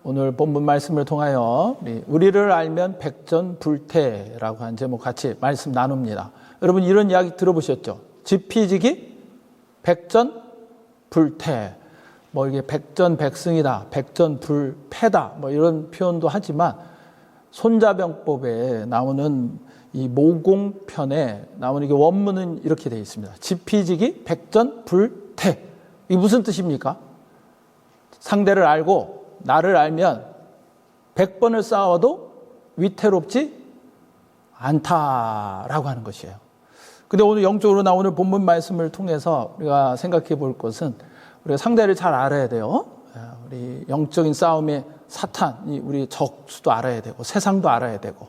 오늘 본문 말씀을 통하여 우리를 알면 백전불태라고 한 제목 같이 말씀 나눕니다. 여러분 이런 이야기 들어보셨죠? 지피지기 백전불태. 뭐 이게 백전백승이다, 백전불패다, 뭐 이런 표현도 하지만 손자병법에 나오는 이 모공편에 나오는 게 원문은 이렇게 되어 있습니다. 지피지기 백전불태. 이게 무슨 뜻입니까? 상대를 알고 나를 알면 100번을 싸워도 위태롭지 않다라고 하는 것이에요. 근데 오늘 영적으로 나오는 본문 말씀을 통해서 우리가 생각해 볼 것은 우리가 상대를 잘 알아야 돼요. 우리 영적인 싸움의 사탄이 우리 적수도 알아야 되고 세상도 알아야 되고.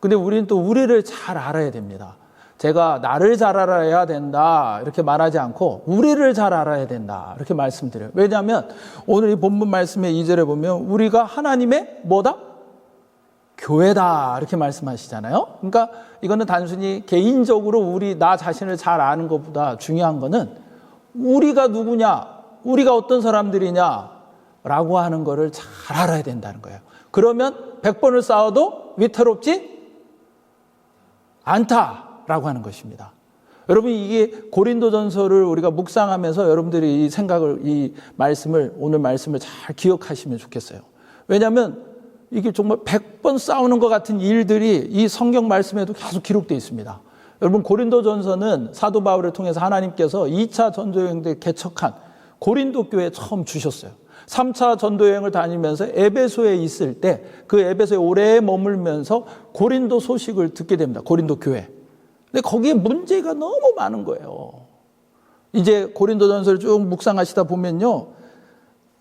근데 우리는 또 우리를 잘 알아야 됩니다. 제가 나를 잘 알아야 된다 이렇게 말하지 않고 우리를 잘 알아야 된다 이렇게 말씀드려요. 왜냐하면 오늘 이 본문 말씀의 2절에 보면 우리가 하나님의 뭐다? 교회다 이렇게 말씀하시잖아요. 그러니까 이거는 단순히 개인적으로 나 자신을 잘 아는 것보다 중요한 거는 우리가 누구냐, 우리가 어떤 사람들이냐라고 하는 거를 잘 알아야 된다는 거예요. 그러면 100번을 싸워도 위태롭지 않다라고 하는 것입니다. 여러분 이게 고린도전서를 우리가 묵상하면서 여러분들이 이 말씀을 오늘 말씀을 잘 기억하시면 좋겠어요. 왜냐하면 이게 정말 100번 싸우는 것 같은 일들이 이 성경 말씀에도 계속 기록되어 있습니다. 여러분 고린도전서는 사도 바울을 통해서 하나님께서 2차 전도여행 때 개척한 고린도 교회에 처음 주셨어요. 3차 전도여행을 다니면서 에베소에 있을 때 그 에베소에 오래 머물면서 고린도 소식을 듣게 됩니다. 고린도 교회. 근데 거기에 문제가 너무 많은 거예요. 이제 고린도전서를 쭉 묵상하시다 보면요.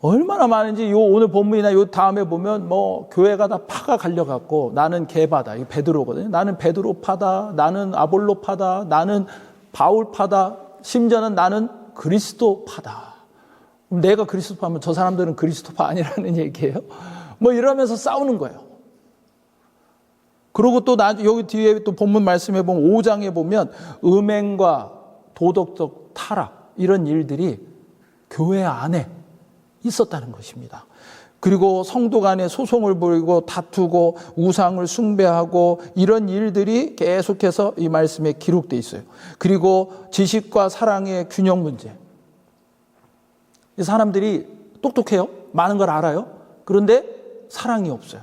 얼마나 많은지 오늘 본문이나 다음에 보면 교회가 다 파가 갈려갖고 나는 게바다. 이게 베드로거든요. 나는 베드로 파다. 나는 아볼로 파다. 나는 바울 파다. 심지어는 나는 그리스도 파다. 내가 그리스도 파면 저 사람들은 그리스도파 아니라는 얘기예요. 이러면서 싸우는 거예요. 그리고 또 여기 뒤에 또 본문 말씀해 보면 5장에 보면 음행과 도덕적 타락 이런 일들이 교회 안에 있었다는 것입니다. 그리고 성도 간에 소송을 벌이고 다투고 우상을 숭배하고 이런 일들이 계속해서 이 말씀에 기록되어 있어요. 그리고 지식과 사랑의 균형 문제. 이 사람들이 똑똑해요. 많은 걸 알아요. 그런데 사랑이 없어요.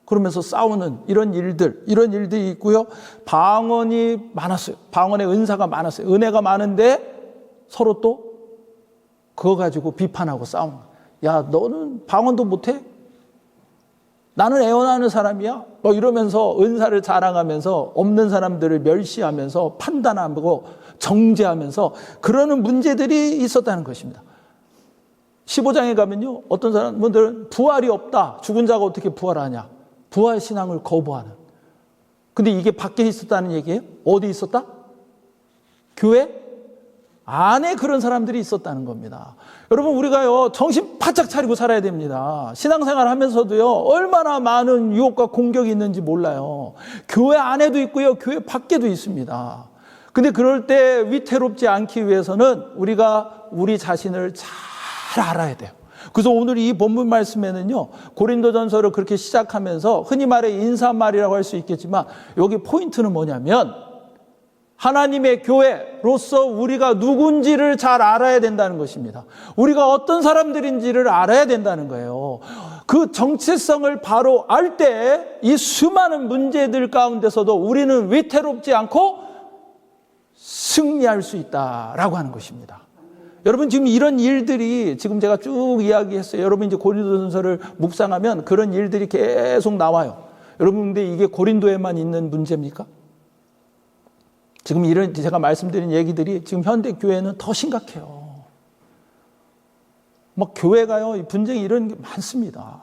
그러면서 싸우는 이런 일들이 있고요. 방언이 많았어요. 방언의 은사가 많았어요. 은혜가 많은데 서로 또 그거 가지고 비판하고 싸우는 거야. 야, 너는 방언도 못해? 나는 애원하는 사람이야? 이러면서 은사를 자랑하면서 없는 사람들을 멸시하면서 판단하고 정죄하면서 그러는 문제들이 있었다는 것입니다. 15장에 가면요. 어떤 사람들은 부활이 없다. 죽은 자가 어떻게 부활하냐. 부활 신앙을 거부하는. 근데 이게 밖에 있었다는 얘기예요? 어디 있었다? 교회 안에 그런 사람들이 있었다는 겁니다. 여러분 우리가요 정신 바짝 차리고 살아야 됩니다. 신앙생활 하면서도요 얼마나 많은 유혹과 공격이 있는지 몰라요. 교회 안에도 있고요 교회 밖에도 있습니다. 근데 그럴 때 위태롭지 않기 위해서는 우리가 우리 자신을 잘 알아야 돼요. 그래서 오늘 이 본문 말씀에는요 고린도전서를 그렇게 시작하면서 흔히 말해 인사말이라고 할 수 있겠지만 여기 포인트는 뭐냐면 하나님의 교회로서 우리가 누군지를 잘 알아야 된다는 것입니다. 우리가 어떤 사람들인지를 알아야 된다는 거예요. 그 정체성을 바로 알 때 이 수많은 문제들 가운데서도 우리는 위태롭지 않고 승리할 수 있다라고 하는 것입니다. 여러분 지금 이런 일들이 지금 제가 쭉 이야기했어요. 여러분 이제 고린도전서를 묵상하면 그런 일들이 계속 나와요. 여러분 근데 이게 고린도에만 있는 문제입니까? 지금 이런 제가 말씀드린 얘기들이 지금 현대 교회는 더 심각해요. 교회가요 분쟁이 이런 게 많습니다.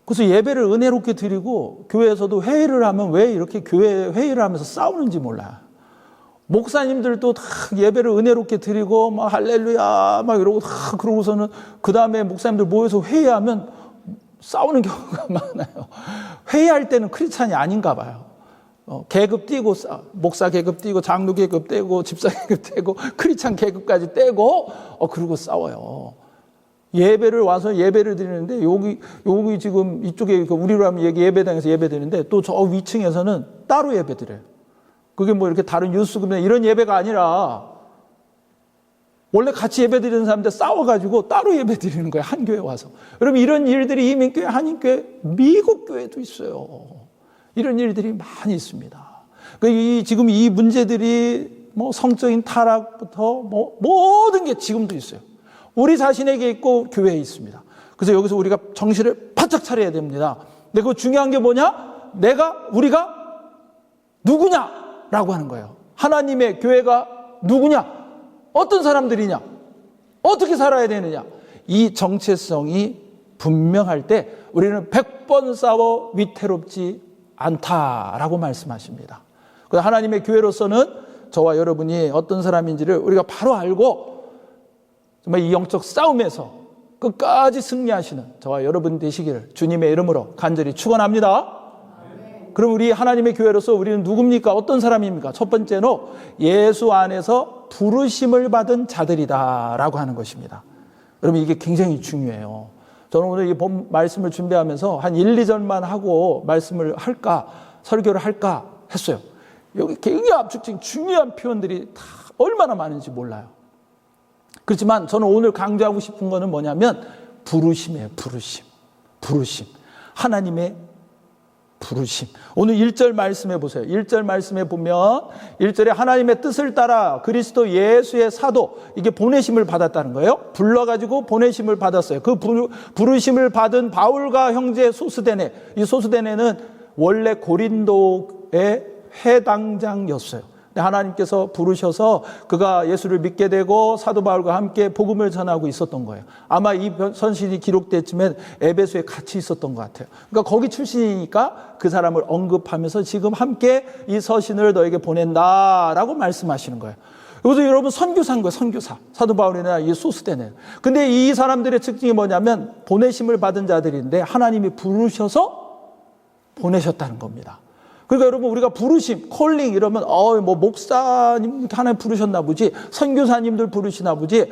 그래서 예배를 은혜롭게 드리고 교회에서도 회의를 하면 왜 이렇게 교회 회의를 하면서 싸우는지 몰라요. 목사님들도 다 예배를 은혜롭게 드리고 할렐루야 이러고 그러고서는 그 다음에 목사님들 모여서 회의하면 싸우는 경우가 많아요. 회의할 때는 크리스찬이 아닌가 봐요. 계급 띄고 목사 계급 띄고 장로 계급 떼고 집사 계급 떼고 크리스찬 계급까지 떼고 그러고 싸워요. 예배를 와서 예배를 드리는데 여기 지금 이쪽에 우리로 하면 예배당에서 예배 드리는데 또 저 위층에서는 따로 예배 드려요. 그게 뭐 이렇게 다른 유스금이나 이런 예배가 아니라 원래 같이 예배 드리는 사람들 싸워가지고 따로 예배 드리는 거예요. 한 교회 와서. 여러분 이런 일들이 이민교회, 한인교회, 미국 교회도 있어요. 이런 일들이 많이 있습니다. 지금 이 문제들이 뭐 성적인 타락부터 뭐 모든 게 지금도 있어요. 우리 자신에게 있고 교회에 있습니다. 그래서 여기서 우리가 정신을 바짝 차려야 됩니다. 근데 그 중요한 게 뭐냐? 우리가 누구냐라고 하는 거예요. 하나님의 교회가 누구냐? 어떤 사람들이냐? 어떻게 살아야 되느냐? 이 정체성이 분명할 때 우리는 100번 싸워 위태롭지 않다라고 말씀하십니다. 그래서 하나님의 교회로서는 저와 여러분이 어떤 사람인지를 우리가 바로 알고 정말 이 영적 싸움에서 끝까지 승리하시는 저와 여러분 되시기를 주님의 이름으로 간절히 축원합니다. 그럼 우리 하나님의 교회로서 우리는 누굽니까? 어떤 사람입니까? 첫 번째로 예수 안에서 부르심을 받은 자들이다라고 하는 것입니다. 여러분 이게 굉장히 중요해요. 저는 오늘 이 본 말씀을 준비하면서 한 1, 2절만 하고 말씀을 할까, 설교를 할까 했어요. 여기 굉장히 압축적인 중요한 표현들이 다 얼마나 많은지 몰라요. 그렇지만 저는 오늘 강조하고 싶은 거는 뭐냐면 부르심이에요. 부르심. 하나님의 부르심. 오늘 1절 말씀해 보세요. 1절 말씀해 보면 1절에 하나님의 뜻을 따라 그리스도 예수의 사도, 이게 보내심을 받았다는 거예요. 불러가지고 보내심을 받았어요. 그 부르심을 받은 바울과 형제 소스데네, 이 소스데네는 원래 고린도의 회당장이었어요. 하나님께서 부르셔서 그가 예수를 믿게 되고 사도 바울과 함께 복음을 전하고 있었던 거예요. 아마 이 서신이 기록됐지만 에베소에 같이 있었던 것 같아요. 그러니까 거기 출신이니까 그 사람을 언급하면서 지금 함께 이 서신을 너에게 보낸다라고 말씀하시는 거예요. 그래서 여러분 선교사인 거예요. 선교사. 사도 바울이나 이 소스데네. 근데 이 사람들의 특징이 뭐냐면 보내심을 받은 자들인데 하나님이 부르셔서 보내셨다는 겁니다. 그러니까 여러분 우리가 부르심, 콜링 이러면 뭐 목사님 하나님 부르셨나 보지, 선교사님들 부르시나 보지.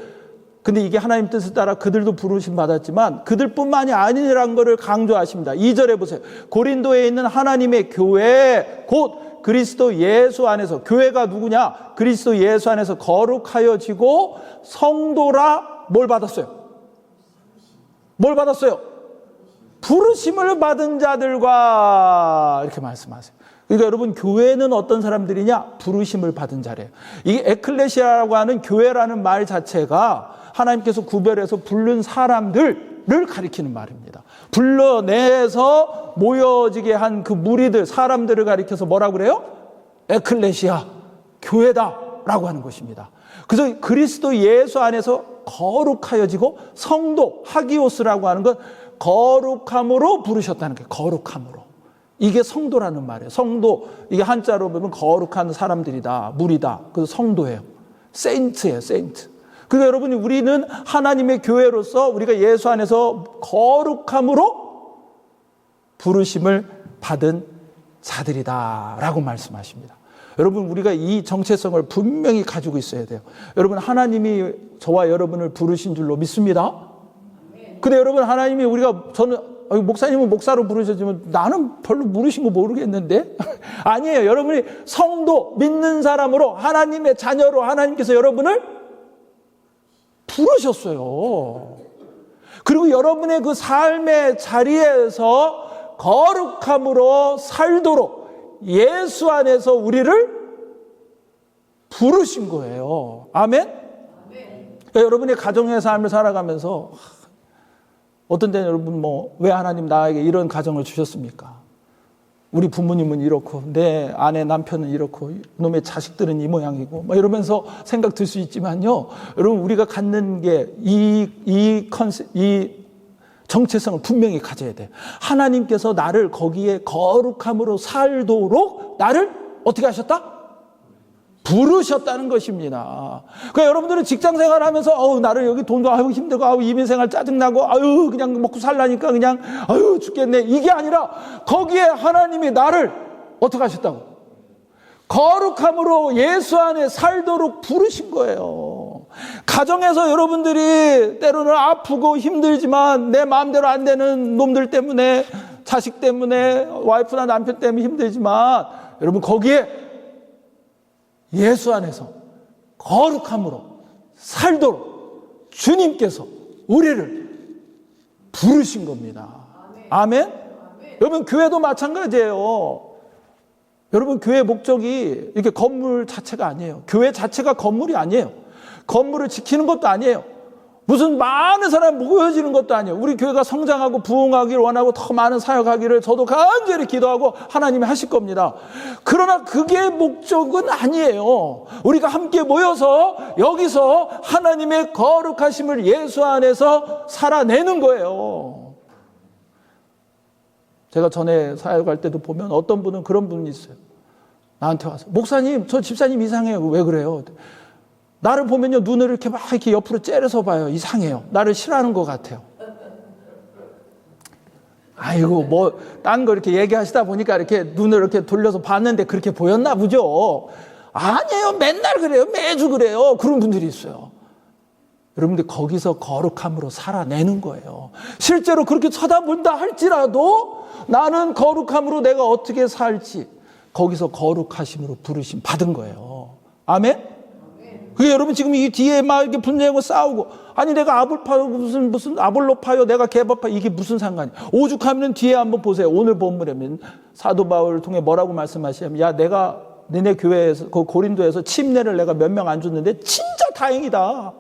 근데 이게 하나님 뜻에 따라 그들도 부르심 받았지만 그들뿐만이 아니라는 것을 강조하십니다. 2절에 보세요. 고린도에 있는 하나님의 교회 곧 그리스도 예수 안에서, 교회가 누구냐? 그리스도 예수 안에서 거룩하여지고 성도라 뭘 받았어요? 뭘 받았어요? 부르심을 받은 자들과 이렇게 말씀하세요. 그러니까 여러분 교회는 어떤 사람들이냐? 부르심을 받은 자래요. 이게 에클레시아라고 하는 교회라는 말 자체가 하나님께서 구별해서 부른 사람들을 가리키는 말입니다. 불러내서 모여지게 한 그 무리들, 사람들을 가리켜서 뭐라고 그래요? 에클레시아, 교회다라고 하는 것입니다. 그래서 그리스도 예수 안에서 거룩하여지고 성도, 하기오스라고 하는 건 거룩함으로 부르셨다는 거예요. 거룩함으로. 이게 성도라는 말이에요. 성도, 이게 한자로 보면 거룩한 사람들이다, 무리다. 그래서 성도예요. 세인트예요, 세인트. 그러니까 여러분이 우리는 하나님의 교회로서 우리가 예수 안에서 거룩함으로 부르심을 받은 자들이다라고 말씀하십니다. 여러분 우리가 이 정체성을 분명히 가지고 있어야 돼요. 여러분 하나님이 저와 여러분을 부르신 줄로 믿습니다. 근데 여러분 하나님이 저는 목사님은 목사로 부르셨지만 나는 별로 부르신 거 모르겠는데 아니에요. 여러분이 성도 믿는 사람으로 하나님의 자녀로 하나님께서 여러분을 부르셨어요. 그리고 여러분의 그 삶의 자리에서 거룩함으로 살도록 예수 안에서 우리를 부르신 거예요. 아멘? 그러니까 여러분의 가정의 삶을 살아가면서 어떤 때는 여러분 왜 하나님 나에게 이런 가정을 주셨습니까? 우리 부모님은 이렇고 내 아내 남편은 이렇고 놈의 자식들은 이 모양이고 이러면서 생각 들 수 있지만요. 여러분 우리가 갖는 게 이 정체성을 분명히 가져야 돼요. 하나님께서 나를 거기에 거룩함으로 살도록 나를 어떻게 하셨다? 부르셨다는 것입니다. 그러니까 여러분들은 직장 생활하면서 나를 여기 돈도 힘들고 이민 생활 짜증나고 그냥 먹고 살라니까 그냥 죽겠네. 이게 아니라 거기에 하나님이 나를 어떻게 하셨다고? 거룩함으로 예수 안에 살도록 부르신 거예요. 가정에서 여러분들이 때로는 아프고 힘들지만 내 마음대로 안 되는 놈들 때문에, 자식 때문에, 와이프나 남편 때문에 힘들지만 여러분 거기에 예수 안에서 거룩함으로 살도록 주님께서 우리를 부르신 겁니다. 아멘? 여러분 교회도 마찬가지예요. 여러분 교회 목적이 이렇게 건물 자체가 아니에요. 교회 자체가 건물이 아니에요. 건물을 지키는 것도 아니에요. 무슨 많은 사람이 모여지는 것도 아니에요. 우리 교회가 성장하고 부흥하기를 원하고 더 많은 사역하기를 저도 간절히 기도하고 하나님이 하실 겁니다. 그러나 그게 목적은 아니에요. 우리가 함께 모여서 여기서 하나님의 거룩하심을 예수 안에서 살아내는 거예요. 제가 전에 사역할 때도 보면 어떤 분은 그런 분이 있어요. 나한테 와서 목사님, 저 집사님 이상해요. 왜 그래요? 나를 보면요, 눈을 이렇게 막 이렇게 옆으로 째려서 봐요. 이상해요. 나를 싫어하는 것 같아요. 아이고, 뭐, 딴 거 이렇게 얘기하시다 보니까 이렇게 눈을 이렇게 돌려서 봤는데 그렇게 보였나 보죠. 아니에요. 맨날 그래요. 매주 그래요. 그런 분들이 있어요. 여러분들 거기서 거룩함으로 살아내는 거예요. 실제로 그렇게 쳐다본다 할지라도 나는 거룩함으로 내가 어떻게 살지 거기서 거룩하심으로 부르심 받은 거예요. 아멘? 그게 여러분 지금 이 뒤에 막 이렇게 분쟁하고 싸우고, 아니 내가 아볼파요 무슨 아볼로파요 내가 개바파 이게 무슨 상관이야. 오죽하면 뒤에 한번 보세요. 오늘 본문에는 사도 바울을 통해 뭐라고 말씀하시냐면, 야 내가 너네 교회에서 그 고린도에서 침례를 내가 몇 명 안 줬는데 진짜 다행이다.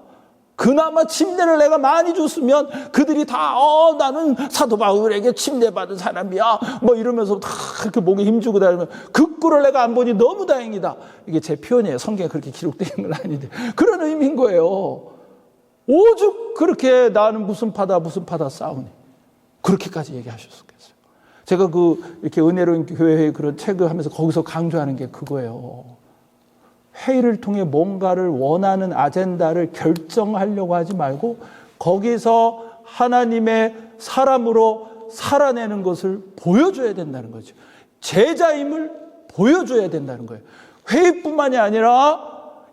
그나마 침례를 내가 많이 줬으면 그들이 다 나는 사도 바울에게 침례받은 사람이야 뭐 이러면서 다 그렇게 목에 힘주고 다니면 그 꼴을 내가 안 보니 너무 다행이다. 이게 제 표현이에요. 성경에 그렇게 기록되어 있는 건 아닌데 그런 의미인 거예요. 오죽 그렇게 나는 무슨 파다 싸우니 그렇게까지 얘기하셨겠어요. 제가 이렇게 은혜로운 교회의 그런 책을 하면서 거기서 강조하는 게 그거예요. 회의를 통해 뭔가를 원하는 아젠다를 결정하려고 하지 말고 거기서 하나님의 사람으로 살아내는 것을 보여줘야 된다는 거죠. 제자임을 보여줘야 된다는 거예요. 회의뿐만이 아니라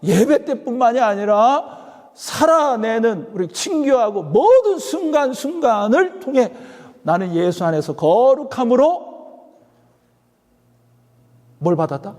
예배 때뿐만이 아니라 살아내는 우리 친교하고 모든 순간순간을 통해 나는 예수 안에서 거룩함으로 뭘 받았다?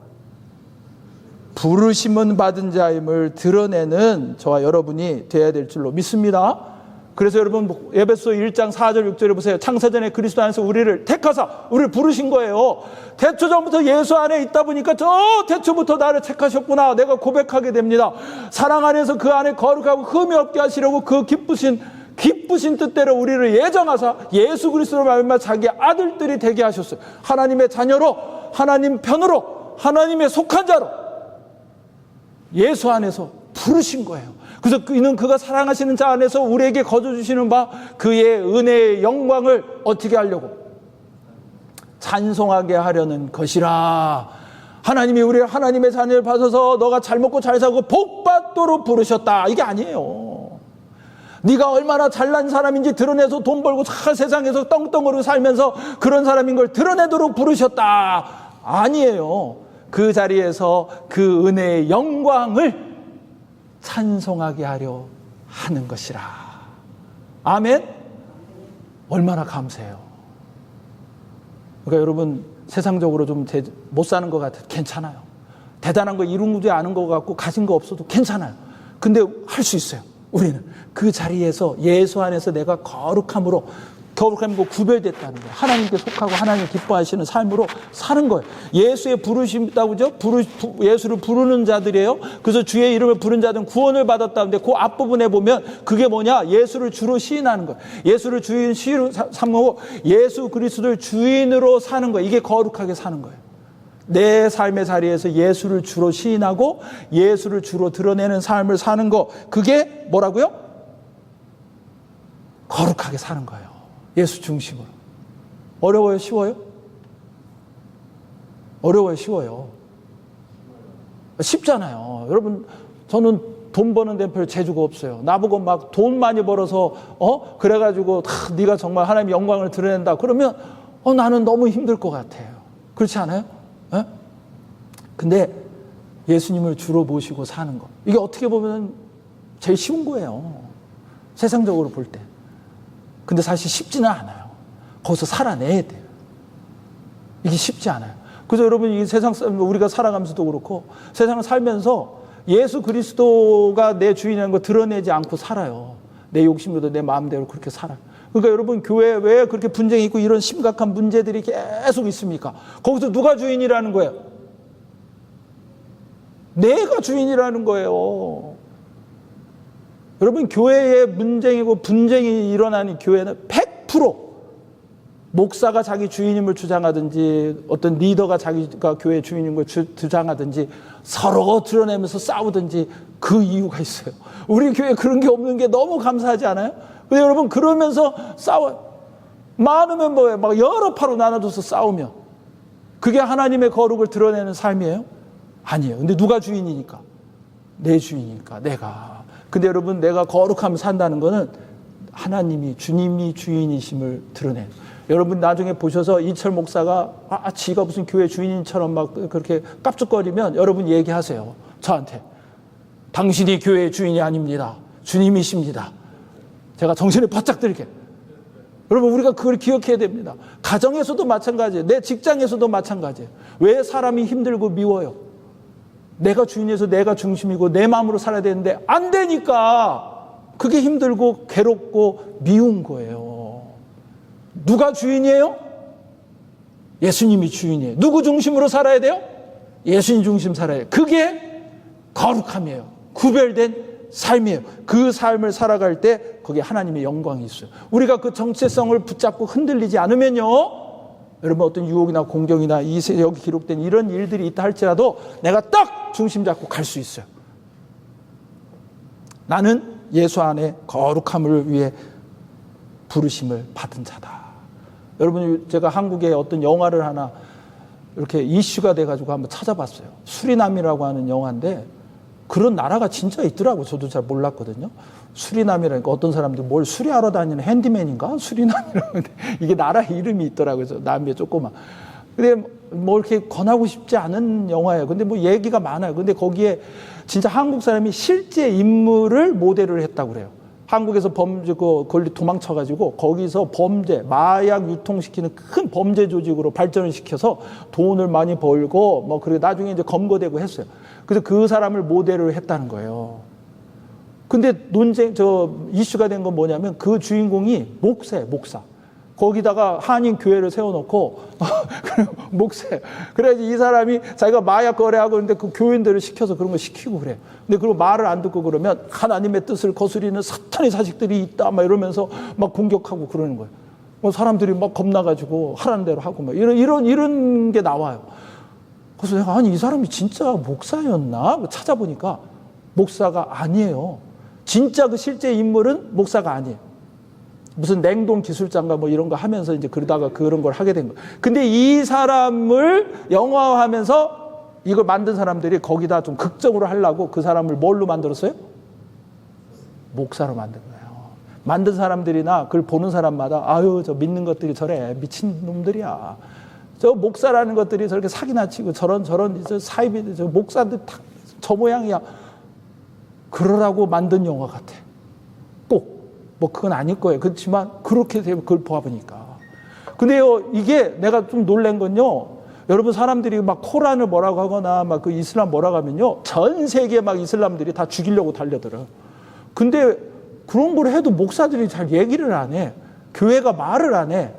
부르심은 받은 자임을 드러내는 저와 여러분이 되어야 될 줄로 믿습니다. 그래서 여러분 에베소 1장 4절 6절에 보세요. 창세전에 그리스도 안에서 우리를 택하사 우리를 부르신 거예요. 태초 전부터 예수 안에 있다 보니까 저 태초부터 나를 택하셨구나 내가 고백하게 됩니다. 사랑 안에서 그 안에 거룩하고 흠이 없게 하시려고 그 기쁘신 뜻대로 우리를 예정하사 예수 그리스도로 말미암아 자기 아들들이 되게 하셨어요. 하나님의 자녀로, 하나님 편으로, 하나님의 속한 자로 예수 안에서 부르신 거예요. 그래서 이는 그가 사랑하시는 자 안에서 우리에게 거저주시는 바 그의 은혜의 영광을 어떻게 하려고? 찬송하게 하려는 것이라. 하나님이 우리를 하나님의 자녀를 받아서 너가 잘 먹고 잘 살고 복받도록 부르셨다. 이게 아니에요. 네가 얼마나 잘난 사람인지 드러내서 돈 벌고 세상에서 떵떵거리고 살면서 그런 사람인 걸 드러내도록 부르셨다. 아니에요. 그 자리에서 그 은혜의 영광을 찬송하게 하려 하는 것이라. 아멘? 얼마나 감사해요. 그러니까 여러분 세상적으로 좀 못 사는 것 같아도 괜찮아요. 대단한 거 이룬 거 아는 것 같고 가진 거 없어도 괜찮아요. 근데 할 수 있어요. 우리는 그 자리에서 예수 안에서 내가 거룩함으로 구별됐다는 거예요. 하나님께 속하고 하나님 기뻐하시는 삶으로 사는 거예요. 예수의 부르심이라고 그죠? 예수를 부르는 자들이에요. 그래서 주의 이름을 부른 자들은 구원을 받았다는데 그 앞부분에 보면 그게 뭐냐? 예수를 주로 시인하는 거예요. 예수를 주인으로 삼고 예수 그리스도를 주인으로 사는 거예요. 이게 거룩하게 사는 거예요. 내 삶의 자리에서 예수를 주로 시인하고 예수를 주로 드러내는 삶을 사는 거, 그게 뭐라고요? 거룩하게 사는 거예요. 예수 중심으로. 어려워요? 쉬워요? 어려워요? 쉬워요? 쉽잖아요. 여러분, 저는 돈 버는 데 별 재주가 없어요. 나보고 막 돈 많이 벌어서 그래가지고 네가 정말 하나님의 영광을 드러낸다 그러면 나는 너무 힘들 것 같아요. 그렇지 않아요? 에? 근데 예수님을 주로 모시고 사는 거, 이게 어떻게 보면 제일 쉬운 거예요. 세상적으로 볼 때. 근데 사실 쉽지는 않아요. 거기서 살아내야 돼요. 이게 쉽지 않아요. 그래서 여러분, 이 세상, 우리가 살아가면서도 그렇고, 세상을 살면서 예수 그리스도가 내 주인이라는 거 드러내지 않고 살아요. 내 욕심으로 내 마음대로 그렇게 살아요. 그러니까 여러분, 교회에 왜 그렇게 분쟁이 있고 이런 심각한 문제들이 계속 있습니까? 거기서 누가 주인이라는 거예요? 내가 주인이라는 거예요. 여러분, 교회에 문쟁이고 분쟁이 일어나는 교회는 100% 목사가 자기 주인임을 주장하든지 어떤 리더가 자기가 교회 주인임을 주장하든지 서로 드러내면서 싸우든지 그 이유가 있어요. 우리 교회에 그런 게 없는 게 너무 감사하지 않아요? 근데 여러분, 그러면서 싸워요. 많으면 뭐예요? 막 여러 파로 나눠줘서 싸우며. 그게 하나님의 거룩을 드러내는 삶이에요? 아니에요. 근데 누가 주인이니까? 내 주인이니까, 내가. 근데 여러분, 내가 거룩하면 산다는 거는 하나님이, 주님이 주인이심을 드러내는. 여러분, 나중에 보셔서 이철 목사가 지가 무슨 교회 주인처럼 막 그렇게 깝죽거리면 여러분 얘기하세요. 저한테. 당신이 교회의 주인이 아닙니다. 주님이십니다. 제가 정신을 바짝 들게. 여러분, 우리가 그걸 기억해야 됩니다. 가정에서도 마찬가지예요. 내 직장에서도 마찬가지예요. 왜 사람이 힘들고 미워요? 내가 주인에서 내가 중심이고 내 마음으로 살아야 되는데 안 되니까 그게 힘들고 괴롭고 미운 거예요. 누가 주인이에요? 예수님이 주인이에요. 누구 중심으로 살아야 돼요? 예수님 중심 살아야 돼요. 그게 거룩함이에요. 구별된 삶이에요. 그 삶을 살아갈 때 거기에 하나님의 영광이 있어요. 우리가 그 정체성을 붙잡고 흔들리지 않으면요, 여러분, 어떤 유혹이나 공경이나 여기 기록된 이런 일들이 있다 할지라도 내가 딱 중심 잡고 갈 수 있어요. 나는 예수 안에 거룩함을 위해 부르심을 받은 자다. 여러분, 제가 한국에 어떤 영화를 하나 이렇게 이슈가 돼가지고 한번 찾아봤어요. 수리남이라고 하는 영화인데 그런 나라가 진짜 있더라고요. 저도 잘 몰랐거든요. 수리남이라니까 어떤 사람들 뭘 수리하러 다니는 핸디맨인가? 수리남이라고. 이게 나라 이름이 있더라고요. 남미에 조그만. 근데 뭐 이렇게 권하고 싶지 않은 영화예요. 근데 뭐 얘기가 많아요. 근데 거기에 진짜 한국 사람이 실제 인물을 모델을 했다고 그래요. 한국에서 걸리 도망쳐가지고 거기서 범죄, 마약 유통시키는 큰 범죄 조직으로 발전을 시켜서 돈을 많이 벌고 뭐 그리고 나중에 이제 검거되고 했어요. 그래서 그 사람을 모델을 했다는 거예요. 근데 이슈가 된 건 뭐냐면 그 주인공이 목사. 거기다가 한인 교회를 세워놓고 목사예요. 그래야지 이 사람이 자기가 마약 거래하고 그런데 그 교인들을 시켜서 그런 거 시키고 그래요. 근데 그리고 말을 안 듣고 그러면 하나님의 뜻을 거스리는 사탄의 자식들이 있다 막 이러면서 막 공격하고 그러는 거예요. 사람들이 막 겁나가지고 하라는 대로 하고 막 이런 게 나와요. 그래서 내가 이 사람이 진짜 목사였나? 찾아보니까 목사가 아니에요. 진짜 그 실제 인물은 목사가 아니에요. 무슨 냉동 기술자인가 뭐 이런 거 하면서 이제 그러다가 그런 걸 하게 된 거예요. 근데 이 사람을 영화화하면서 이걸 만든 사람들이 거기다 좀 극적으로 하려고 그 사람을 뭘로 만들었어요? 목사로 만든 거예요. 만든 사람들이나 그걸 보는 사람마다 저 믿는 것들이 저래 미친 놈들이야. 저 목사라는 것들이 저렇게 사기나 치고 저런 사이비 저 목사들 저 모양이야. 그러라고 만든 영화 같아. 꼭 뭐 그건 아닐 거예요. 그렇지만 그렇게 되면 그걸 보아보니까. 근데요, 이게 내가 좀 놀란 건요. 여러분, 사람들이 막 코란을 뭐라고 하거나 막 그 이슬람 뭐라고 하면요, 전 세계 막 이슬람들이 다 죽이려고 달려들어요. 근데 그런 걸 해도 목사들이 잘 얘기를 안 해. 교회가 말을 안 해.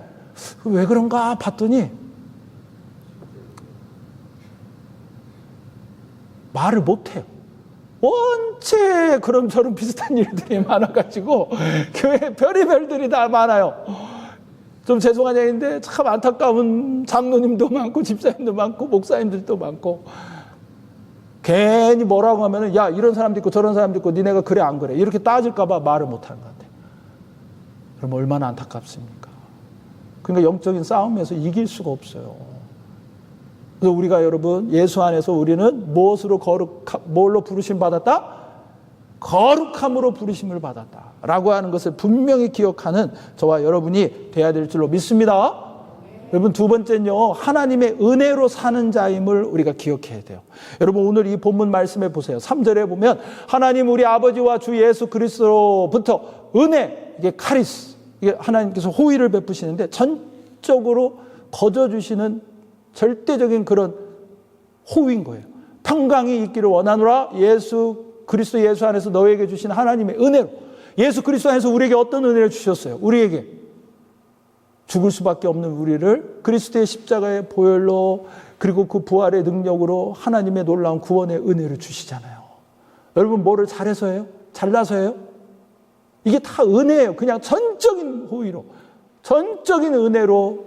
왜 그런가 봤더니 말을 못 해요. 원체 그런 저런 비슷한 일들이 많아가지고 교회 별의별들이 다 많아요. 좀 죄송한 얘기인데 참 안타까운 장로님도 많고 집사님도 많고 목사님들도 많고 괜히 뭐라고 하면은 야 이런 사람도 있고 저런 사람도 있고 니네가 그래 안 그래 이렇게 따질까 봐 말을 못하는 것 같아요. 그럼 얼마나 안타깝습니까? 그러니까 영적인 싸움에서 이길 수가 없어요. 그래서 우리가 여러분 예수 안에서 우리는 무엇으로 뭘로 부르심 받았다? 거룩함으로 부르심을 받았다 라고 하는 것을 분명히 기억하는 저와 여러분이 돼야 될 줄로 믿습니다. 여러분, 두 번째는요, 하나님의 은혜로 사는 자임을 우리가 기억해야 돼요. 여러분, 오늘 이 본문 말씀해 보세요. 3절에 보면 하나님 우리 아버지와 주 예수 그리스도로부터 은혜, 이게 카리스, 이게 하나님께서 호의를 베푸시는데 전적으로 거저주시는 절대적인 그런 호의인 거예요. 평강이 있기를 원하노라. 그리스도 예수 안에서 너에게 주신 하나님의 은혜로. 예수 그리스도 안에서 우리에게 어떤 은혜를 주셨어요? 우리에게 죽을 수밖에 없는 우리를 그리스도의 십자가의 보혈로, 그리고 그 부활의 능력으로 하나님의 놀라운 구원의 은혜를 주시잖아요. 여러분, 뭐를 잘해서예요? 잘나서예요? 이게 다 은혜예요. 그냥 전적인 호의로, 전적인 은혜로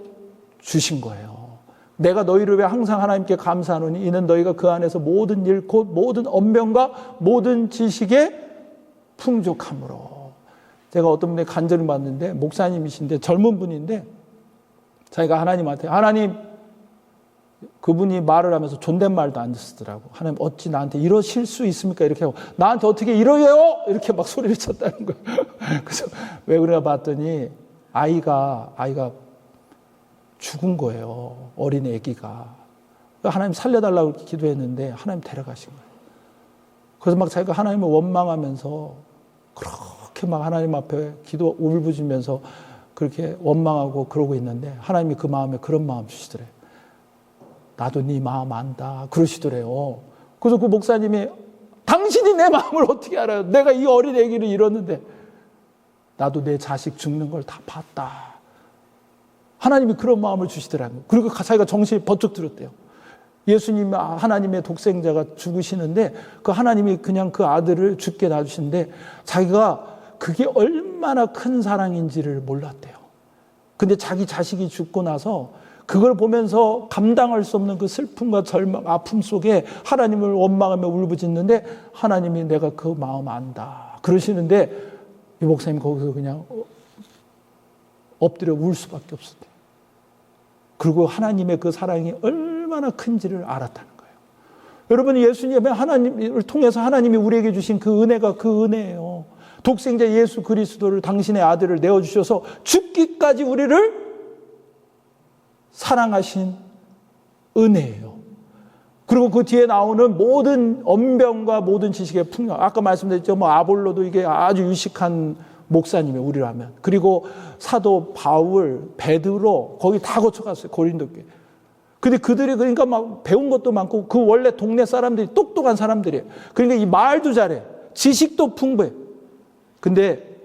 주신 거예요. 내가 너희를 위해 항상 하나님께 감사하노니 이는 너희가 그 안에서 모든 일 곧 모든 언변과 모든 지식에 풍족함으로. 제가 어떤 분의 간절히 봤는데, 목사님이신데 젊은 분인데 자기가 하나님한테, 하나님, 그분이 말을 하면서 존댓말도 안 쓰더라고. 하나님, 어찌 나한테 이러실 수 있습니까? 이렇게 하고, 나한테 어떻게 이러요? 이렇게 막 소리를 쳤다는 거예요. 그래서 왜 그러나 봤더니 아이가 죽은 거예요. 어린 아기가. 하나님 살려달라고 기도했는데 하나님 데려가신 거예요. 그래서 막 자기가 하나님을 원망하면서 그렇게 막 하나님 앞에 기도 울부짖으면서 그렇게 원망하고 그러고 있는데 하나님이 그 마음에 그런 마음 주시더래요. 나도 네 마음 안다 그러시더래요. 그래서 그 목사님이, 당신이 내 마음을 어떻게 알아요? 내가 이 어린 아기를 잃었는데 나도 내 자식 죽는 걸 다 봤다. 하나님이 그런 마음을 주시더라고요. 그리고 자기가 정신이 번쩍 들었대요. 예수님, 하나님의 독생자가 죽으시는데 그 하나님이 그냥 그 아들을 죽게 놔주시는데 자기가 그게 얼마나 큰 사랑인지를 몰랐대요. 근데 자기 자식이 죽고 나서 그걸 보면서 감당할 수 없는 그 슬픔과 절망, 아픔 속에 하나님을 원망하며 울부짖는데 하나님이 내가 그 마음 안다 그러시는데 이 목사님 거기서 그냥 엎드려 울 수밖에 없었대요. 그리고 하나님의 그 사랑이 얼마나 큰지를 알았다는 거예요. 여러분, 예수님의 하나님을 통해서 하나님이 우리에게 주신 그 은혜가 그 은혜예요. 독생자 예수 그리스도를, 당신의 아들을 내어주셔서 죽기까지 우리를 사랑하신 은혜예요. 그리고 그 뒤에 나오는 모든 언변과 모든 지식의 풍요. 아까 말씀드렸죠. 아볼로도 이게 아주 유식한 목사님이에요, 우리라면. 그리고 사도 바울, 베드로, 거기 다 거쳐갔어요, 고린도교회. 근데 그들이 그러니까 막 배운 것도 많고 그 원래 동네 사람들이 똑똑한 사람들이에요. 그러니까 이 말도 잘해. 지식도 풍부해. 근데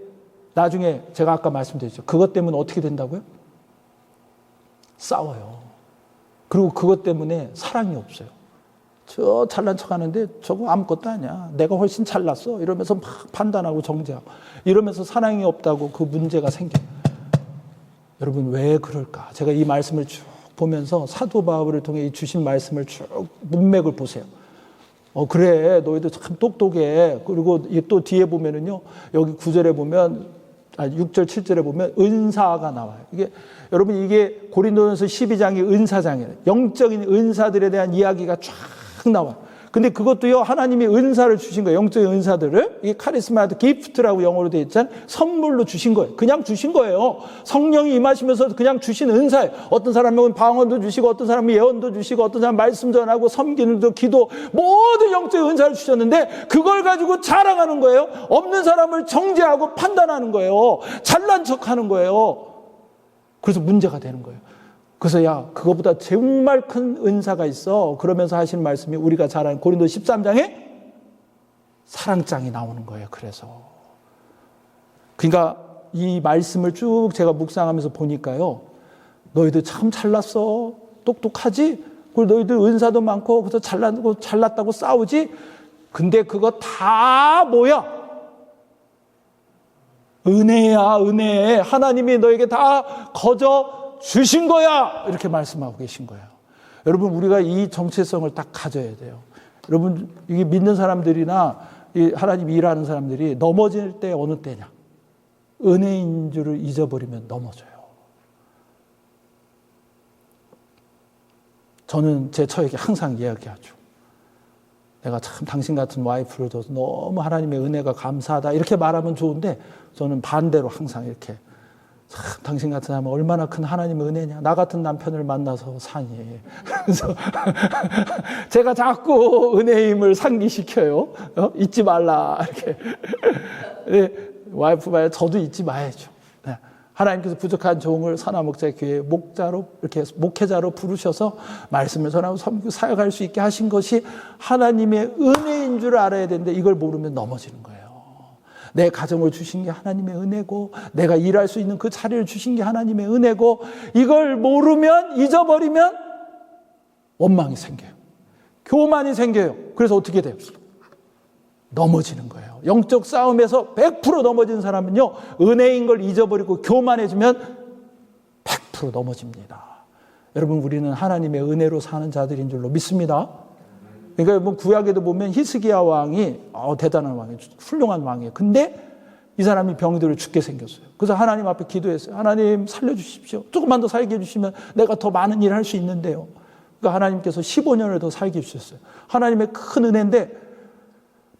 나중에 제가 아까 말씀드렸죠. 그것 때문에 어떻게 된다고요? 싸워요. 그리고 그것 때문에 사랑이 없어요. 저 잘난 척 하는데 저거 아무것도 아니야. 내가 훨씬 잘났어. 이러면서 막 판단하고 정죄하고 이러면서 사랑이 없다고 그 문제가 생겨요. 여러분, 왜 그럴까? 제가 이 말씀을 쭉 보면서 사도 바울을 통해 이 주신 말씀을 쭉 문맥을 보세요. 그래, 너희들 참 똑똑해. 그리고 또 뒤에 보면은요, 여기 9절에 보면, 6절, 7절에 보면 은사가 나와요. 여러분, 이게 고린도전서 12장이 은사장이에요. 영적인 은사들에 대한 이야기가 쫙 나와요. 근데 그것도요, 하나님이 은사를 주신 거예요. 영적인 은사들을. 이게 카리스마드 기프트라고 영어로 되어 있잖아요. 선물로 주신 거예요. 그냥 주신 거예요. 성령이 임하시면서 그냥 주신 은사예요. 어떤 사람은 방언도 주시고, 어떤 사람은 예언도 주시고, 어떤 사람은 말씀 전하고, 섬기는 기도, 모든 영적인 은사를 주셨는데 그걸 가지고 자랑하는 거예요. 없는 사람을 정죄하고 판단하는 거예요. 잘난 척하는 거예요. 그래서 문제가 되는 거예요. 그래서 야, 그거보다 정말 큰 은사가 있어. 그러면서 하시는 말씀이 우리가 잘 아는 고린도 13장에 사랑장이 나오는 거예요. 그래서 그러니까 이 말씀을 쭉 제가 묵상하면서 보니까요, 너희들 참 잘났어, 똑똑하지, 그리고 너희들 은사도 많고 그래서 잘났다고 싸우지. 근데 그거 다 뭐야? 은혜야, 은혜. 하나님이 너에게 다 거저 주신 거야. 이렇게 말씀하고 계신 거예요. 여러분, 우리가 이 정체성을 딱 가져야 돼요. 여러분, 이게 믿는 사람들이나 하나님 일하는 사람들이 넘어질 때 어느 때냐? 은혜인 줄을 잊어버리면 넘어져요. 저는 제 처에게 항상 이야기하죠. 내가 참 당신 같은 와이프를 둬서 너무 하나님의 은혜가 감사하다 이렇게 말하면 좋은데 저는 반대로 항상 이렇게 참, 당신 같은 사람은 얼마나 큰 하나님의 은혜냐. 나 같은 남편을 만나서 사니. 그래서 제가 자꾸 은혜의 힘을 상기시켜요. 잊지 말라. 이렇게. 네, 와이프 말 저도 잊지 마야죠. 네. 하나님께서 부족한 종을 선화목자교회 목자로 이렇게 목회자로 부르셔서 말씀을 전하고 섬기고 사역할 수 있게 하신 것이 하나님의 은혜인 줄 알아야 되는데 이걸 모르면 넘어지는 거예요. 내 가정을 주신 게 하나님의 은혜고 내가 일할 수 있는 그 자리를 주신 게 하나님의 은혜고 이걸 모르면 잊어버리면 원망이 생겨요. 교만이 생겨요. 그래서 어떻게 돼요? 넘어지는 거예요. 영적 싸움에서 100% 넘어진 사람은요, 은혜인 걸 잊어버리고 교만해지면 100% 넘어집니다. 여러분, 우리는 하나님의 은혜로 사는 자들인 줄로 믿습니다. 그러니까 뭐 구약에도 보면 히스기야 왕이 대단한 왕이에요. 훌륭한 왕이에요. 근데 이 사람이 병이 들어 죽게 생겼어요. 그래서 하나님 앞에 기도했어요. 하나님 살려주십시오. 조금만 더 살게 해주시면 내가 더 많은 일을 할 수 있는데요. 그러니까 하나님께서 15년을 더 살게 해주셨어요. 하나님의 큰 은혜인데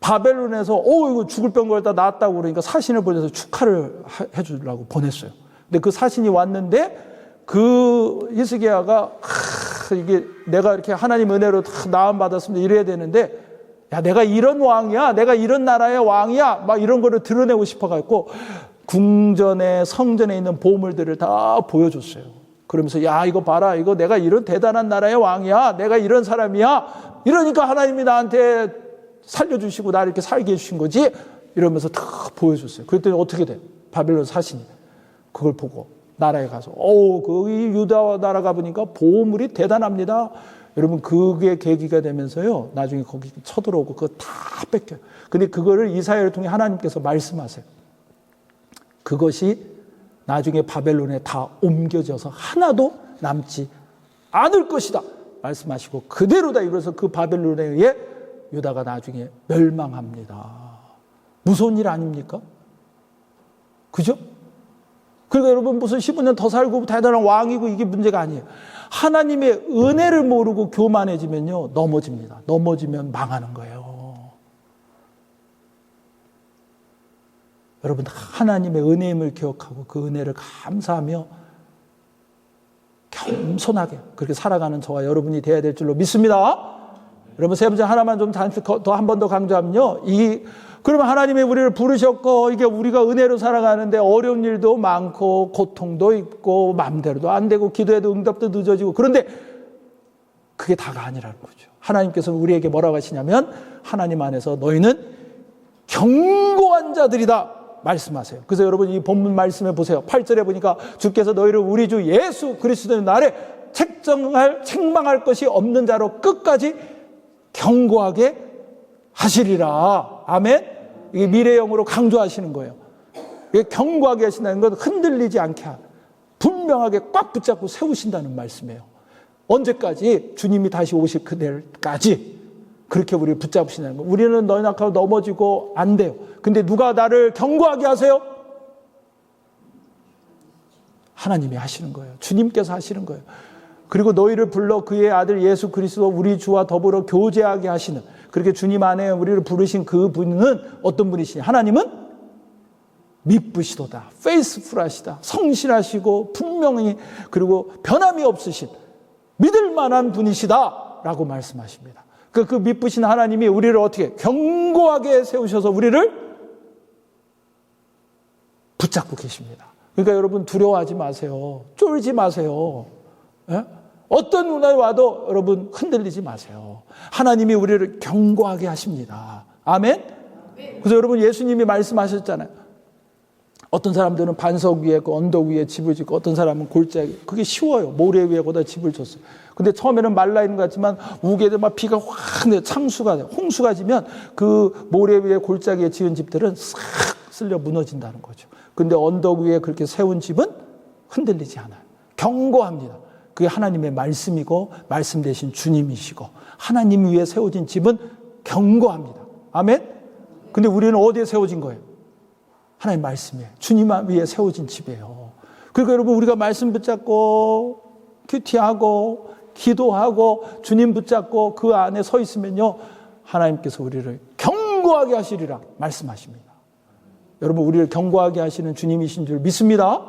바벨론에서 이거 죽을 병 걸다 나았다고 그러니까 사신을 보내서 축하를 해주려고 보냈어요. 근데 그 사신이 왔는데 그 히스기야가 이게 내가 이렇게 하나님 은혜로 나음 받았으면 이래야 되는데 야 내가 이런 왕이야, 내가 이런 나라의 왕이야, 막 이런 거를 드러내고 싶어갖고 궁전에 성전에 있는 보물들을 다 보여줬어요. 그러면서 야 이거 봐라, 이거 내가 이런 대단한 나라의 왕이야, 내가 이런 사람이야. 이러니까 하나님이 나한테 살려주시고 나를 이렇게 살게 해주신 거지. 이러면서 탁 보여줬어요. 그랬더니 어떻게 돼? 바벨론 사신이 그걸 보고 나라에 가서 거기 유다 나라 가보니까 보물이 대단합니다. 여러분 그게 계기가 되면서요 나중에 거기 쳐들어오고 그거 다 뺏겨요. 근데 그거를 이사야를 통해 하나님께서 말씀하세요. 그것이 나중에 바벨론에 다 옮겨져서 하나도 남지 않을 것이다 말씀하시고 그대로다 이루어서 그 바벨론에 의해 유다가 나중에 멸망합니다. 무서운 일 아닙니까? 그죠? 그러니까 여러분 무슨 15년 더 살고 대단한 왕이고 이게 문제가 아니에요. 하나님의 은혜를 모르고 교만해지면요 넘어집니다. 넘어지면 망하는 거예요. 여러분 하나님의 은혜임을 기억하고 그 은혜를 감사하며 겸손하게 그렇게 살아가는 저와 여러분이 되어야 될 줄로 믿습니다. 여러분 세 번째 하나만 좀 더 한 번 더 강조하면요. 그러면 하나님이 우리를 부르셨고 이게 우리가 은혜로 살아가는데 어려운 일도 많고 고통도 있고 마음대로도 안 되고 기도해도 응답도 늦어지고 그런데 그게 다가 아니라는 거죠. 하나님께서는 우리에게 뭐라고 하시냐면 하나님 안에서 너희는 견고한 자들이다 말씀하세요. 그래서 여러분 이 본문 말씀에 보세요. 8절에 보니까 주께서 너희를 우리 주 예수 그리스도의 날에 책망할 것이 없는 자로 끝까지 견고하게 하시리라. 아멘. 이게 미래형으로 강조하시는 거예요. 이게 견고하게 하신다는 건 흔들리지 않게 분명하게 꽉 붙잡고 세우신다는 말씀이에요. 언제까지? 주님이 다시 오실 그날까지 그렇게 우리를 붙잡으신다는 거예요. 우리는 너희나카로 넘어지고 안 돼요. 근데 누가 나를 견고하게 하세요? 하나님이 하시는 거예요. 주님께서 하시는 거예요. 그리고 너희를 불러 그의 아들 예수 그리스도 우리 주와 더불어 교제하게 하시는 그렇게 주님 안에 우리를 부르신 그 분은 어떤 분이시냐? 하나님은 미쁘시도다. 페이스풀하시다. 성실하시고 분명히 그리고 변함이 없으신 믿을 만한 분이시다 라고 말씀하십니다. 그 미쁘신 하나님이 우리를 어떻게 견고하게 세우셔서 우리를 붙잡고 계십니다. 그러니까 여러분 두려워하지 마세요. 쫄지 마세요. 예? 어떤 문화에 와도 여러분 흔들리지 마세요. 하나님이 우리를 견고하게 하십니다. 아멘? 그래서 여러분 예수님이 말씀하셨잖아요. 어떤 사람들은 반석 위에 그 언덕 위에 집을 짓고 어떤 사람은 골짜기. 그게 쉬워요. 모래 위에 거다 집을 졌어요. 근데 처음에는 말라 있는 것 같지만 우게도 막 비가 확 내 창수가 홍수가 지면 그 모래 위에 골짜기에 지은 집들은 싹 쓸려 무너진다는 거죠. 근데 언덕 위에 그렇게 세운 집은 흔들리지 않아요. 견고합니다. 그게 하나님의 말씀이고 말씀 되신 주님이시고 하나님 위에 세워진 집은 견고합니다. 아멘? 근데 우리는 어디에 세워진 거예요? 하나님 말씀이에요. 주님 위에 세워진 집이에요. 그러니까 여러분 우리가 말씀 붙잡고 큐티하고 기도하고 주님 붙잡고 그 안에 서 있으면요 하나님께서 우리를 견고하게 하시리라 말씀하십니다. 여러분 우리를 견고하게 하시는 주님이신 줄 믿습니다.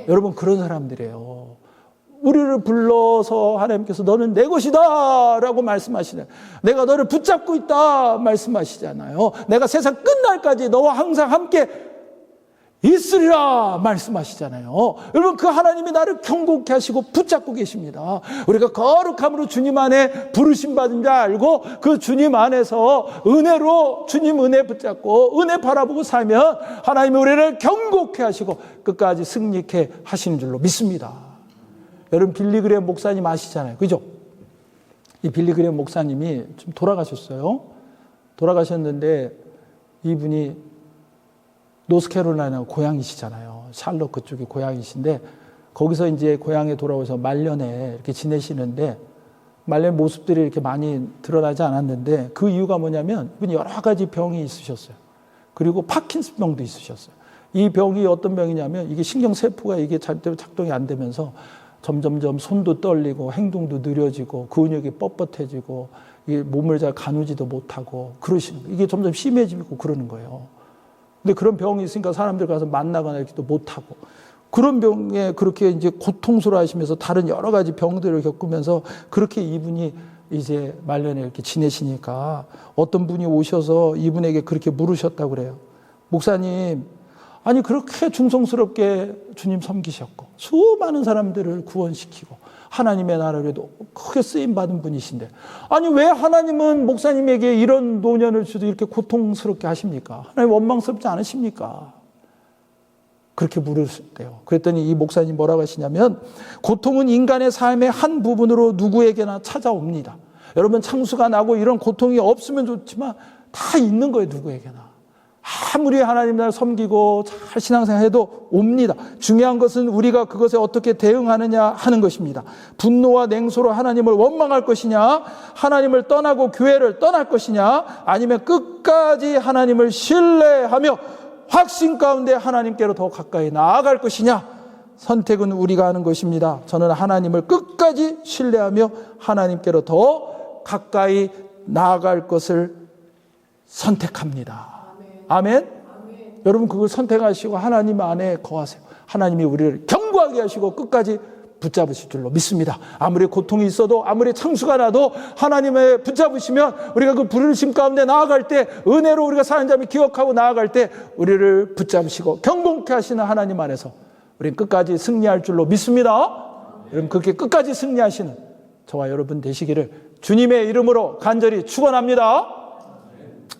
여러분, 그런 사람들이에요. 우리를 불러서 하나님께서 너는 내 것이다 라고 말씀하시잖아요. 내가 너를 붙잡고 있다 말씀하시잖아요. 내가 세상 끝날까지 너와 항상 함께 있으리라 말씀하시잖아요. 여러분, 그 하나님이 나를 경고케 하시고 붙잡고 계십니다. 우리가 거룩함으로 주님 안에 부르심 받은 자 알고 그 주님 안에서 은혜로 주님 은혜 붙잡고 은혜 바라보고 살면 하나님이 우리를 경고케 하시고 끝까지 승리케 하시는 줄로 믿습니다. 여러분, 빌리그레엄 목사님 아시잖아요. 그죠? 이 빌리그레엄 목사님이 좀 돌아가셨어요. 돌아가셨는데 이분이 노스캐롤라이나 고향이시잖아요. 샬럿 그쪽이 고향이신데 거기서 이제 고향에 돌아오셔서 말년에 이렇게 지내시는데 말년 모습들이 이렇게 많이 드러나지 않았는데 그 이유가 뭐냐면 이분이 여러 가지 병이 있으셨어요. 그리고 파킨슨 병도 있으셨어요. 이 병이 어떤 병이냐면 이게 신경세포가 이게 제대로 작동이 안 되면서 점점점 손도 떨리고 행동도 느려지고 근육이 뻣뻣해지고 이게 몸을 잘 가누지도 못하고 그러시는 거예요. 이게 점점 심해지고 그러는 거예요. 근데 그런 병이 있으니까 사람들 가서 만나거나 이렇게도 못하고 그런 병에 그렇게 이제 고통스러워 하시면서 다른 여러 가지 병들을 겪으면서 그렇게 이분이 이제 말년에 이렇게 지내시니까 어떤 분이 오셔서 이분에게 그렇게 물으셨다고 그래요. 목사님, 아니 그렇게 충성스럽게 주님 섬기셨고 수많은 사람들을 구원시키고 하나님의 나라에도 크게 쓰임받은 분이신데 아니 왜 하나님은 목사님에게 이런 노년을 주도 이렇게 고통스럽게 하십니까? 하나님 원망스럽지 않으십니까? 그렇게 물으셨대요. 그랬더니 이 목사님 뭐라고 하시냐면 고통은 인간의 삶의 한 부분으로 누구에게나 찾아옵니다. 여러분, 창수가 나고 이런 고통이 없으면 좋지만 다 있는 거예요. 누구에게나. 아무리 하나님 나라를 섬기고 잘 신앙생활해도 옵니다. 중요한 것은 우리가 그것에 어떻게 대응하느냐 하는 것입니다. 분노와 냉소로 하나님을 원망할 것이냐, 하나님을 떠나고 교회를 떠날 것이냐, 아니면 끝까지 하나님을 신뢰하며 확신 가운데 하나님께로 더 가까이 나아갈 것이냐, 선택은 우리가 하는 것입니다. 저는 하나님을 끝까지 신뢰하며 하나님께로 더 가까이 나아갈 것을 선택합니다. 아멘? 아멘. 여러분, 그걸 선택하시고 하나님 안에 거하세요. 하나님이 우리를 견고하게 하시고 끝까지 붙잡으실 줄로 믿습니다. 아무리 고통이 있어도 아무리 창수가 나도 하나님의 붙잡으시면 우리가 그 부르심 가운데 나아갈 때 은혜로 우리가 사는 자를 기억하고 나아갈 때 우리를 붙잡으시고 경고케 하시는 하나님 안에서 우리는 끝까지 승리할 줄로 믿습니다. 여러분, 그렇게 끝까지 승리하시는 저와 여러분 되시기를 주님의 이름으로 간절히 축원합니다.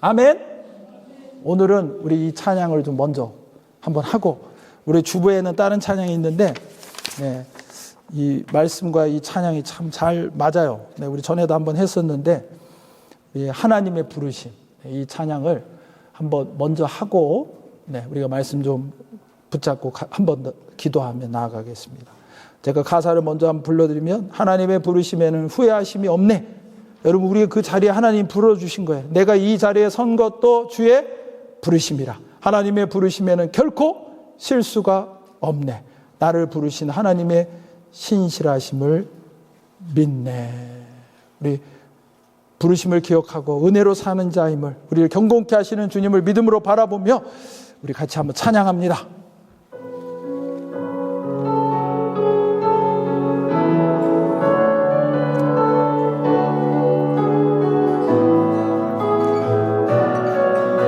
아멘. 오늘은 우리 이 찬양을 좀 먼저 한번 하고 우리 주부에는 다른 찬양이 있는데 이 말씀과 이 찬양이 참 잘 맞아요. 우리 전에도 한번 했었는데 하나님의 부르심 이 찬양을 한번 먼저 하고 우리가 말씀 좀 붙잡고 한번 더 기도하며 나아가겠습니다. 제가 가사를 먼저 한번 불러드리면 하나님의 부르심에는 후회하심이 없네. 여러분, 우리가 그 자리에 하나님 불러주신 거예요. 내가 이 자리에 선 것도 주의 부르심이라. 하나님의 부르심에는 결코 실수가 없네. 나를 부르신 하나님의 신실하심을 믿네. 우리 부르심을 기억하고 은혜로 사는 자임을 우리를 경고케 하시는 주님을 믿음으로 바라보며 우리 같이 한번 찬양합니다.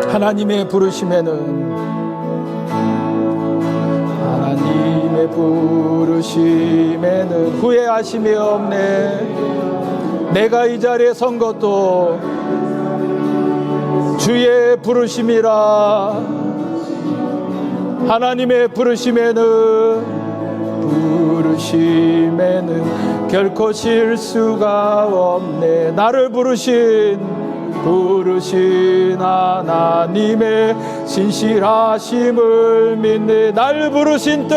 하나님의 부르심에는 후회하심이 없네. 내가 이 자리에 선 것도 주의 부르심이라. 하나님의 부르심에는 결코 실수가 없네. 나를 부르신 하나님의 신실하심을 믿네. 날 부르신 뜻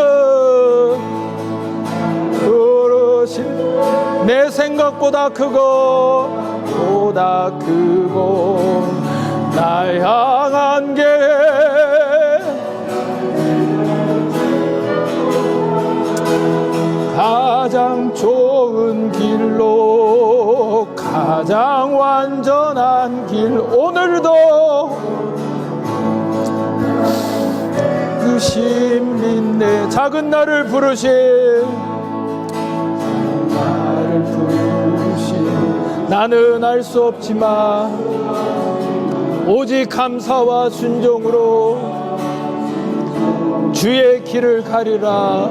내 생각보다 크고 날 향한 계획 가장 좋은 길로 가장 완전한 길 오늘도 그 이끄심 믿네. 작은 나를 부르신 나는 알 수 없지만 오직 감사와 순종으로 주의 길을 가리라.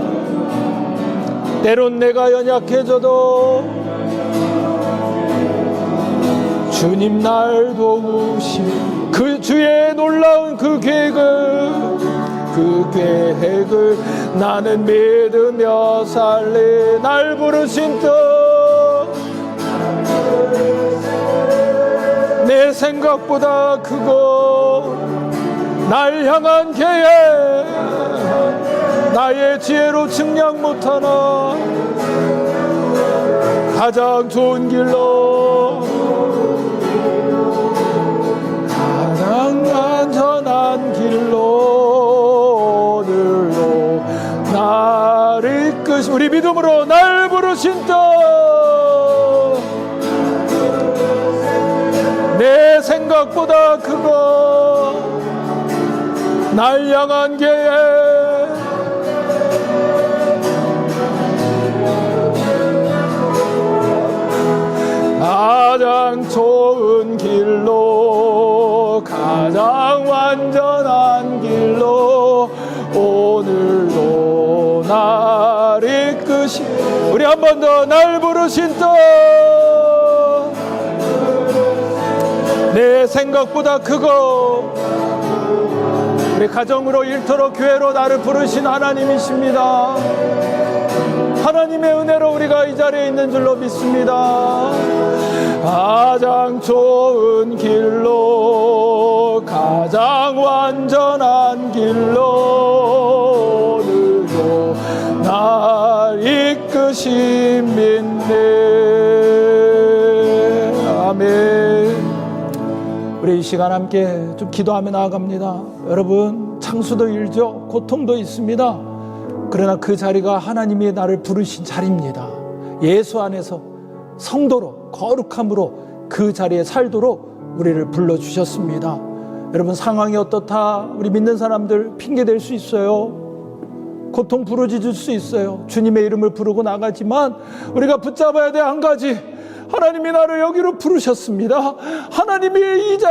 때론 내가 연약해져도 주님 날 도우심. 그 주의 놀라운 그 계획을 나는 믿으며 살리. 날 부르신 뜻 내 생각보다 크고 날 향한 계획 나의 지혜로 측량 못하나 가장 좋은 길로 가장 안전한 길로 오늘로 나를 이끄시. 우리 믿음으로 날 부르신 뜻 내 생각보다 크고 날 향한 계획 가장 좋은 길로 가장 완전한 길로 오늘도 날 이끄시. 우리 한 번 더 날 부르신 뜻 내 생각보다 크고 우리 가정으로 일터로 교회로 나를 부르신 하나님이십니다. 하나님의 은혜로 우리가 이 자리에 있는 줄로 믿습니다. 가장 좋은 길로 가장 완전한 길로 오늘도 날 이끄심 믿네. 아멘. 우리 이 시간 함께 좀 기도하며 나아갑니다. 여러분, 창수도 일죠. 고통도 있습니다. 그러나 그 자리가 하나님이 나를 부르신 자리입니다. 예수 안에서 성도로 거룩함으로 그 자리에 살도록 우리를 불러주셨습니다. 여러분, 상황이 어떻다 우리 믿는 사람들 핑계댈 수 있어요. 고통 부르짖을 수 있어요. 주님의 이름을 부르고 나가지만 우리가 붙잡아야 될 한 가지, 하나님이 나를 여기로 부르셨습니다. 하나님이 이 자리에